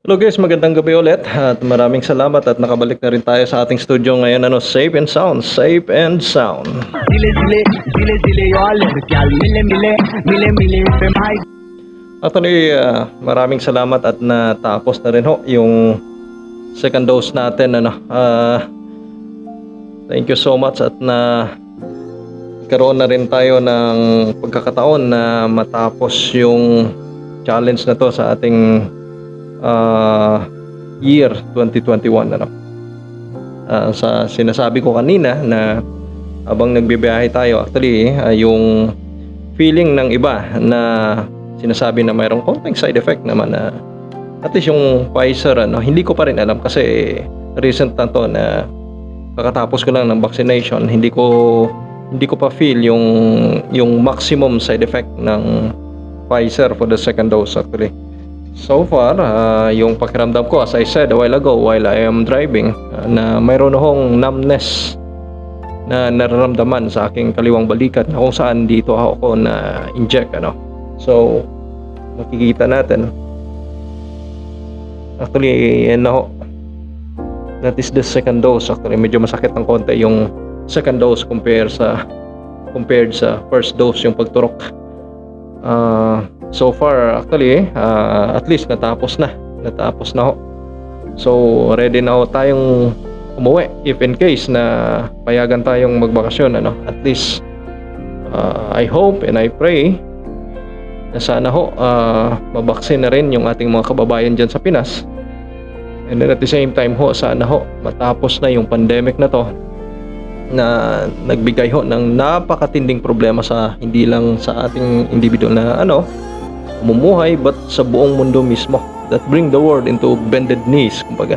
Hello guys, magandang gabi ulit at maraming salamat at nakabalik na rin tayo sa ating studio ngayon, safe and sound, safe and sound. Zile zile zile zile yo alergyal mile mile mile mile pe mai. Actually, maraming salamat at natapos na rin ho yung second dose natin, thank you so much at karoon na rin tayo ng pagkakataon na matapos yung challenge na to sa ating year 2021, sa sinasabi ko kanina na habang nagbibiyahe tayo, actually yung feeling ng iba na sinasabi na mayroong konting side effect naman, na at least yung Pfizer, hindi ko pa rin alam kasi recent na to, na kakatapos ko lang ng vaccination, hindi ko pa feel yung maximum side effect ng Pfizer for the second dose. Actually, so far, yung pakiramdam ko, as I said a while ago while I am driving, na mayroon akong numbness na nararamdaman sa aking kaliwang balikat, na kung saan dito ako na inject, so makikita natin actually, that is the second dose. Actually, medyo masakit ng konti yung second dose compared sa first dose, yung pagturok. So far, actually, at least natapos na ho. So ready na ho tayong umuwi if in case na payagan tayong magbakasyon, at least I hope and I pray na sana ho mabaksin na rin yung ating mga kababayan dyan sa Pinas, and then at the same time ho, sana ho matapos na yung pandemic na to, na nagbigay ho ng napakatinding problema sa hindi lang sa ating individual na umumuhay, but sa buong mundo mismo, that bring the world into bended knees. Kumbaga,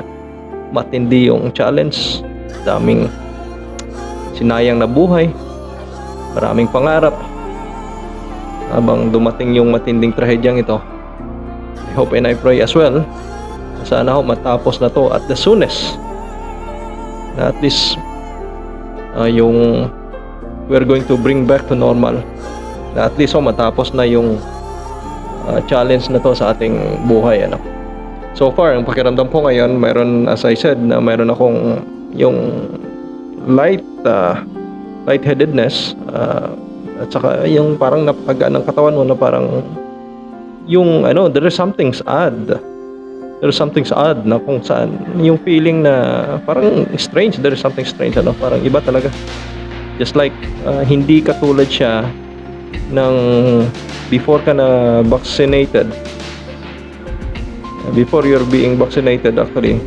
matindi yung challenge, daming sinayang na buhay, maraming pangarap habang dumating yung matinding trahedyang ito. I hope and I pray as well, sana ho matapos na to at the soonest, na at least yung we're going to bring back to normal, na at least matapos na yung challenge na to sa ating buhay. So far, ang pakiramdam ko ngayon, mayroon, as I said, na mayroon akong yung lightheadedness, at saka yung parang napakagaan ng katawan mo, na parang yung there is something's odd na kung saan yung feeling na parang strange, there is something strange, parang iba talaga, just like hindi katulad siya ng before ka na vaccinated, before you're being vaccinated. Actually,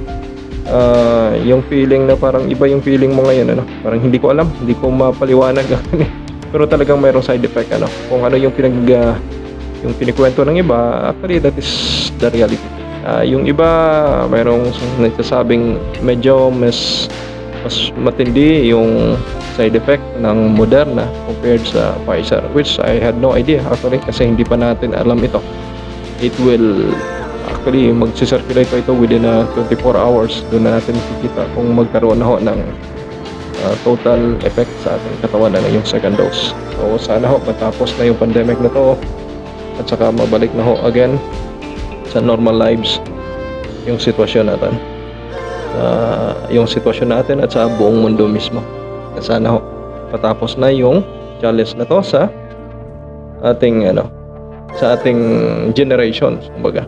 yung feeling na parang iba yung feeling mo ngayon, parang hindi ko alam, hindi ko mapaliwanag pero talagang mayroong side effect, kung ano yung yung pinikwento ng iba. Actually, that is the reality. Yung iba mayroong nagsasabing medyo mas matindi yung side effect ng Moderna compared sa Pfizer, which I had no idea actually, kasi hindi pa natin alam ito. It will actually mag-circulate ito within 24 hours. Doon na natin makikita kung magkaroon na ho ng total effect sa ating katawan na yung second dose. So sana ho matapos na yung pandemic na to, at saka mabalik na ho again sa normal lives yung sitwasyon natin, at sa buong mundo mismo. Sana ho patapos na yung challenge na to sa ating generation, kumbaga.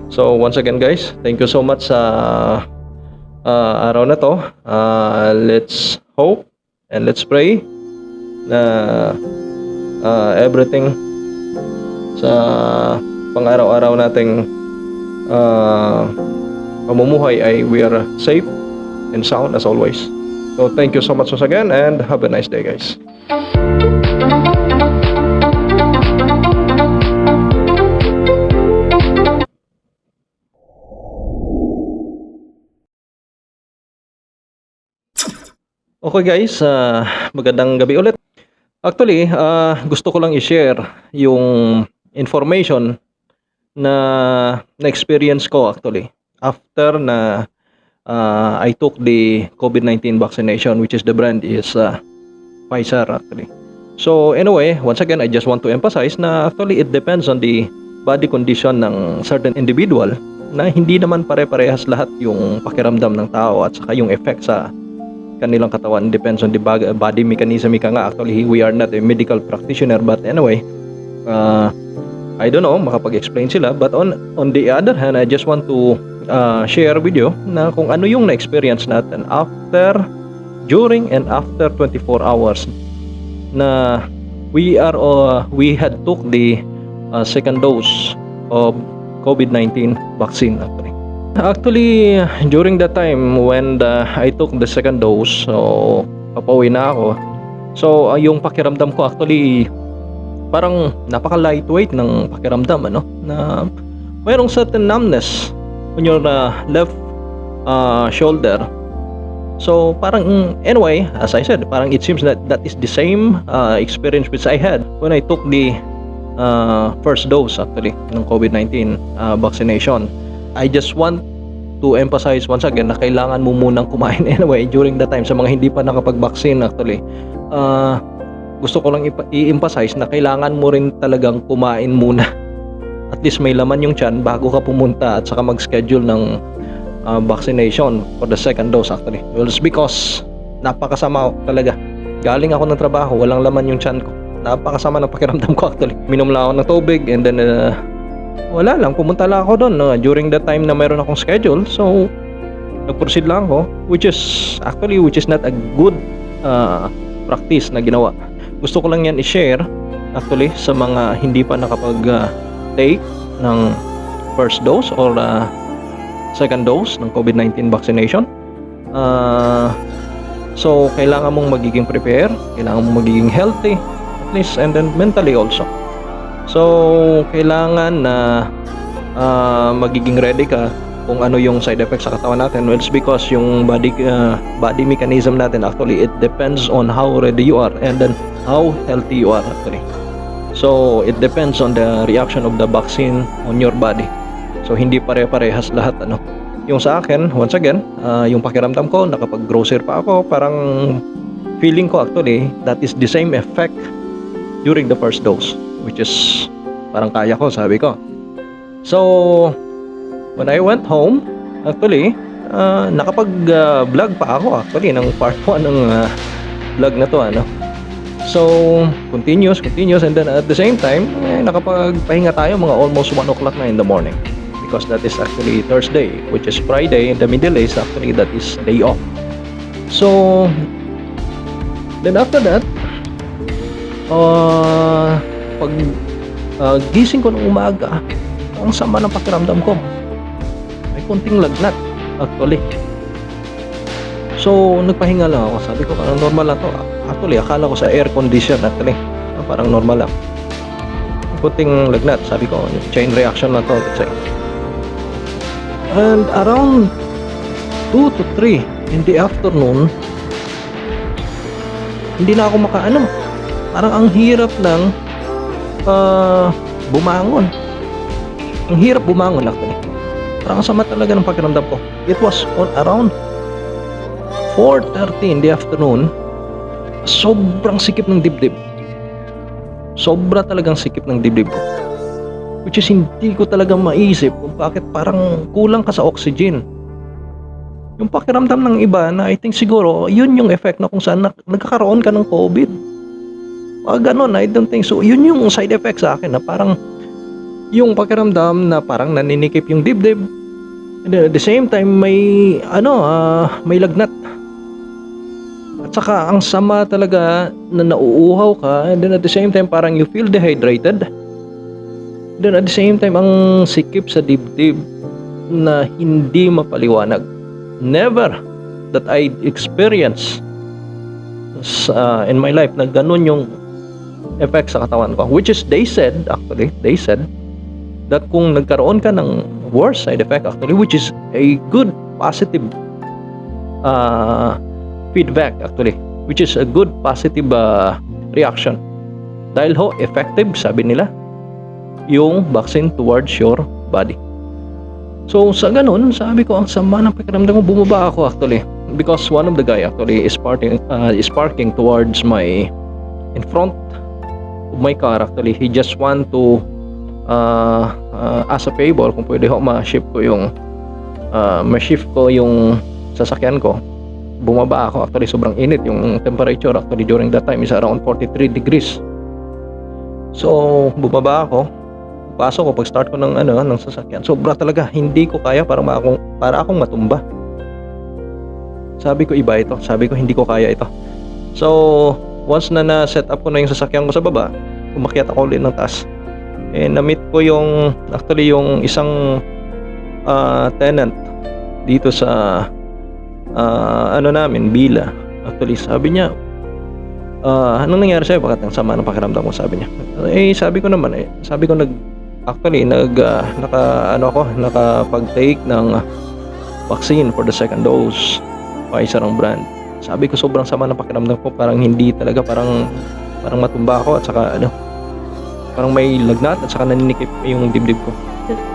So once again guys, thank you so much sa araw na to. Let's hope and let's pray na everything sa pang-araw-araw nating pamumuhay ay we are safe and sound as always. So thank you so much once again, and have a nice day guys. Okay guys, magandang gabi ulit. Actually, gusto ko lang i-share yung information na experience ko actually after na I took the COVID-19 vaccination, which is the brand is Pfizer actually. So anyway, once again, I just want to emphasize na actually it depends on the body condition ng certain individual na hindi naman pare-parehas lahat yung pakiramdam ng tao at saka yung effect sa kanilang katawan. Depends on the body mechanism. Ika nga, actually, we are not a medical practitioner, but anyway, I don't know, makapag-explain sila. But on the other hand, I just want to share with you na kung ano yung na-experience natin during and after 24 hours na we had took the second dose of COVID-19 vaccine actually. Actually, during that time when I took the second dose, so papauwi na ako. So, yung pakiramdam ko actually parang napaka-lightweight ng pakiramdam, ano? Na mayroong certain numbness on your left shoulder. So, parang anyway, as I said, parang it seems that is the same experience which I had when I took the first dose actually ng COVID-19 vaccination. I just want to emphasize once again na kailangan mo munang kumain anyway during the time sa mga hindi pa nakapag-vaccine actually. Gusto ko lang i-emphasize na kailangan mo rin talagang kumain muna. At least may laman yung tiyan bago ka pumunta at saka mag-schedule ng vaccination for the second dose actually. Well, it's because napakasama talaga. Galing ako ng trabaho, walang laman yung tiyan ko. Napakasama ng pakiramdam ko actually. Minom lang ako ng tubig and then wala lang, pumunta lang ako doon during the time na mayroon akong schedule. So nag-proceed lang ako, which is not a good practice na ginawa. Gusto ko lang yan i-share actually sa mga hindi pa nakapag-take ng first dose or second dose ng COVID-19 vaccination. So kailangan mong magiging prepare, kailangan mong magiging healthy at least, and then mentally also. So kailangan na magiging ready ka kung ano yung side effects sa katawan natin. Well, it's because yung body mechanism natin actually, it depends on how ready you are and then how healthy you are actually. So it depends on the reaction of the vaccine on your body. So hindi pare-parehas lahat ano. Yung sa akin, once again, yung pakiramdam ko, nakapag-grocer pa ako, parang feeling ko actually that is the same effect during the first dose, which is parang kaya ko, sabi ko. So when I went home, actually, nakapag-vlog pa ako actually ng part 1 ng vlog na to ano. So continuous and then at the same time, nakapagpahinga tayo mga almost 1 o'clock na in the morning. Because that is actually Thursday, which is Friday, and the middle is actually that is day off. So then after that, pag gising ko ng umaga, ang sama ng pakiramdam ko. May konting lagnat actually. So nagpahinga lang ako. Sabi ko parang normal lang to. Actually akala ko sa air condition actually, parang normal lang. Konting lagnat, sabi ko chain reaction lang to, let's say. And around 2 to 3 in the afternoon, hindi na ako makaano. Parang ang hirap ng bumangon. Ang hirap bumangon actually. Parang sama talaga ng pakiramdam ko. It was on around 4:30 in the afternoon. Sobrang sikip ng dibdib. Sobra talagang sikip ng dibdib ko. Which is hindi ko talaga maisip kung bakit parang kulang ka sa oxygen. Yung pakiramdam ng iba na I think siguro yun yung effect na kung saan nagkakaroon ka ng COVID. Ganon, I don't think so. Yun yung side effect sa akin na parang yung pakiramdam na parang naninikip yung dibdib. And then at the same time may lagnat. At saka ang sama talaga na nauuhaw ka, and then at the same time parang you feel dehydrated. Then at the same time ang sikip sa dibdib na hindi mapaliwanag. Never that I experienced in my life na ganun yung effect sa katawan ko, which is they said that kung nagkaroon ka ng worst side effect actually, which is a good positive feedback actually, which is a good positive reaction dahil effective sabi nila yung vaccine towards your body. So sa ganun, sabi ko ang sama ng pakiramdam ko, bumaba ako actually because one of the guy actually is parking towards my in front of my car actually. He just want to as a favor, kung pwede ho ma-shift ko yung sasakyan ko. Bumaba ako, actually sobrang init yung temperature actually during that time is around 43 degrees. So bumaba ako, pasok ko, pag start ko ng sasakyan, sobra talaga, hindi ko kaya, para akong matumba. Sabi ko iba ito, sabi ko hindi ko kaya ito. So once na set up ko na yung sasakyan ko sa baba, umakyat ako ulit ng taas, na-meet ko yung isang tenant dito sa namin, Bila. Actually, sabi niya, anong nangyari sa'yo? Bakit ang sama ng pakiramdam mo? Sabi niya. Sabi ko naman, nakapag-take ng vaccine for the second dose, Pfizer ang brand. Sabi ko, sobrang sama ng pakiramdam ko, parang hindi talaga, parang matumba ako, at saka parang may lagnat, at saka naninikip yung dibdib ko.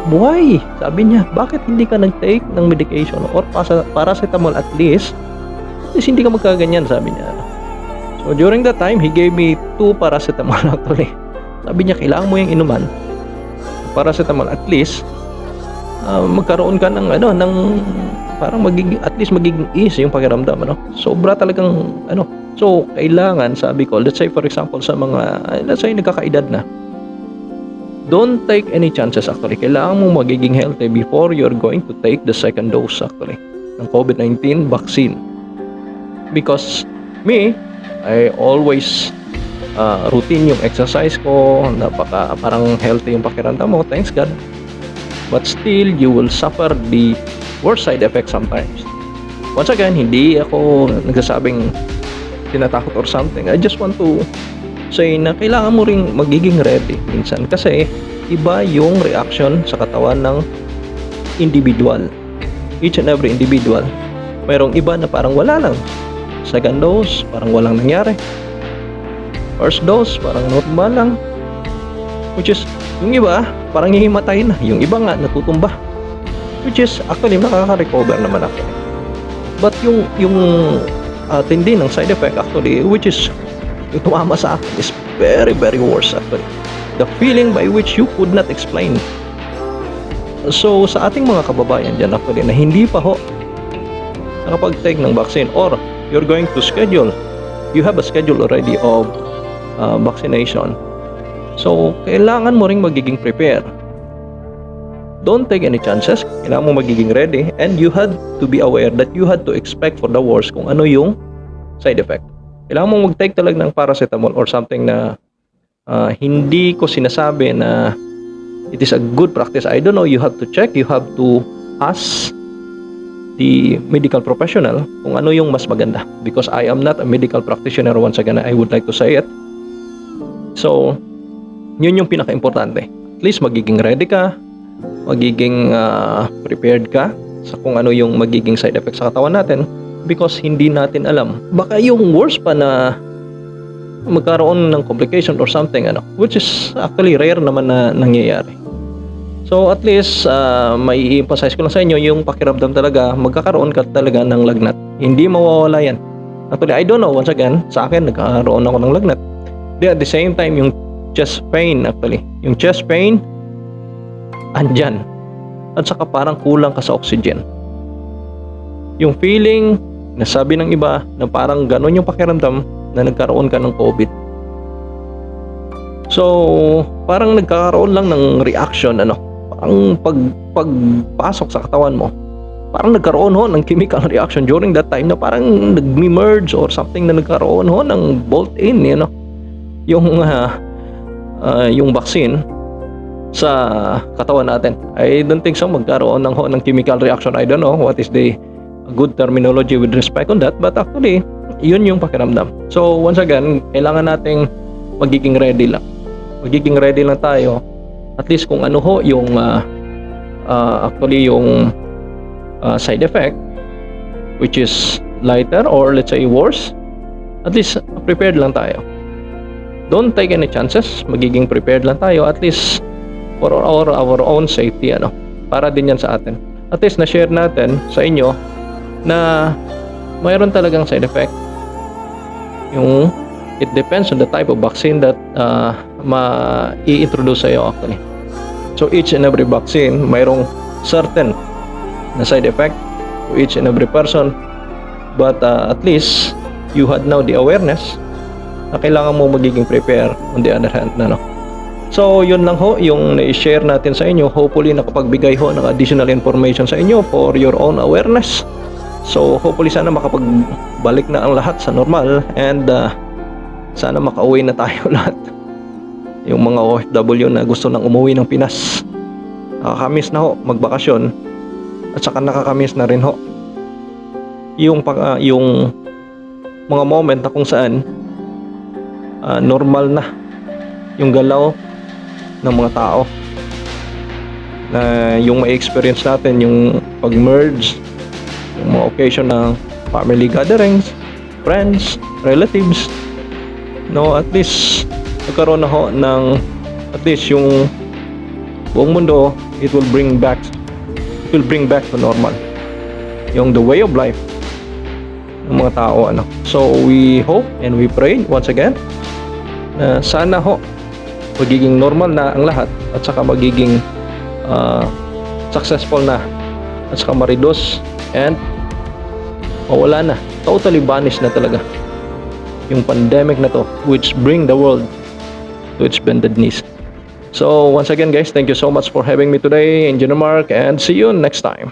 Why? Sabi niya, bakit hindi ka nag-take ng medication or paracetamol at least hindi ka magkaganyan, sabi niya. So during that time, he gave me 2 paracetamol actually. Sabi niya, kailangan mo yung inuman paracetamol, at least magkaroon ka ng parang at least magiging ease yung pakiramdam, sobra talagang so kailangan, sabi ko, let's say for example sa mga nagkakaedad na, don't take any chances actually. Kailangan mo magiging healthy before you're going to take the second dose actually ng COVID-19 vaccine. Because me, I always routine yung exercise ko, parang healthy yung pakiramdam mo, thanks God. But still, you will suffer the worst side effects sometimes. Once again, hindi ako nagsasabing tinatakot or something. I just want to say na kailangan mo ring magiging ready minsan, kasi iba yung reaction sa katawan ng individual. Each and every individual. Mayroong iba na parang wala lang. Second dose, parang walang nangyari. First dose, parang normal lang. Which is, yung iba, parang hihimatay na. Yung iba nga, natutumba. Which is, actually, nakaka-recover naman ako. But yung tindi ng side effect actually, which is yung tumama sa akin, is very, very worse actually. The feeling by which you could not explain. So, sa ating mga kababayan dyan actually, na hindi pa ho nakapag-take ng vaccine, or you're going to schedule, you have a schedule already of vaccination. So, kailangan mo ring magiging prepare. Don't take any chances. Kailangan mo magiging ready, and you had to be aware that you had to expect for the worst kung ano yung side effect. Kailangan mong mag-take talaga ng paracetamol or something na hindi ko sinasabi na it is a good practice. I don't know, you have to check, you have to ask the medical professional kung ano yung mas maganda, because I am not a medical practitioner, once again, I would like to say it. So, yun yung pinaka-importante. At least magiging ready ka, magiging prepared ka sa kung ano yung magiging side effects sa katawan natin, because hindi natin alam. Baka yung worst pa na magkaroon ng complication or something, which is actually rare naman na nangyayari. So at least may emphasize ko lang sa inyo yung pakiramdam talaga, magkakaroon ka talaga ng lagnat. Hindi mawawala yan. Actually, I don't know, once again, sa akin nagkaroon ako ng lagnat. At the same time, yung chest pain actually. Yung chest pain, andyan. At saka parang kulang ka sa oxygen. Yung feeling, nasabi ng iba, na parang ganon yung pakiramdam na nagkaroon ka ng COVID. So, parang nagkakaroon lang ng reaction, parang pagpasok sa katawan mo, parang nagkaroon ho ng chemical reaction during that time na parang nag-merge or something, na nagkaroon ho ng bolt-in, yung vaccine sa katawan natin. I don't think so magkaroon ng chemical reaction. I don't know what is the good terminology with respect on that, but actually yun yung pakiramdam. So once again, kailangan nating magiging ready lang. Magiging ready lang tayo, at least kung ano ho yung actually yung side effect, which is lighter or let's say worse, at least prepared lang tayo. Don't take any chances. Magiging prepared lang tayo, at least for our own safety, para din yan sa atin. At least na-share natin sa inyo na mayroon talagang side effect. Yung it depends on the type of vaccine that i-introduce sa'yo actually. So each and every vaccine mayroong certain na side effect to each and every person, but at least you had now the awareness na kailangan mo magiging prepare on the other hand na, no? So yun lang ho yung na-share natin sa inyo. Hopefully nakapagbigay ho ng additional information sa inyo for your own awareness. So hopefully sana makapagbalik na ang lahat sa normal, and sana makauwi na tayo lahat. Yung mga OFW na gusto nang umuwi ng Pinas, nakakamiss na ho magbakasyon, at saka nakakamiss na rin ho yung mga moment na kung saan normal na yung galaw ng mga tao, na yung ma-experience natin yung pag-merge, yung mga occasion ng family gatherings, friends, relatives, no, at least nagkaroon na ho ng at least yung buong mundo, it will bring back to normal yung the way of life ng mga tao, ano. So we hope and we pray once again na sana ho magiging normal na ang lahat, at saka magiging successful na, at saka ma-reduce and mawala na, totally vanish na talaga yung pandemic na to, which bring the world to its bended knees. So once again guys, thank you so much for having me today, Engineer Mark, and see you next time.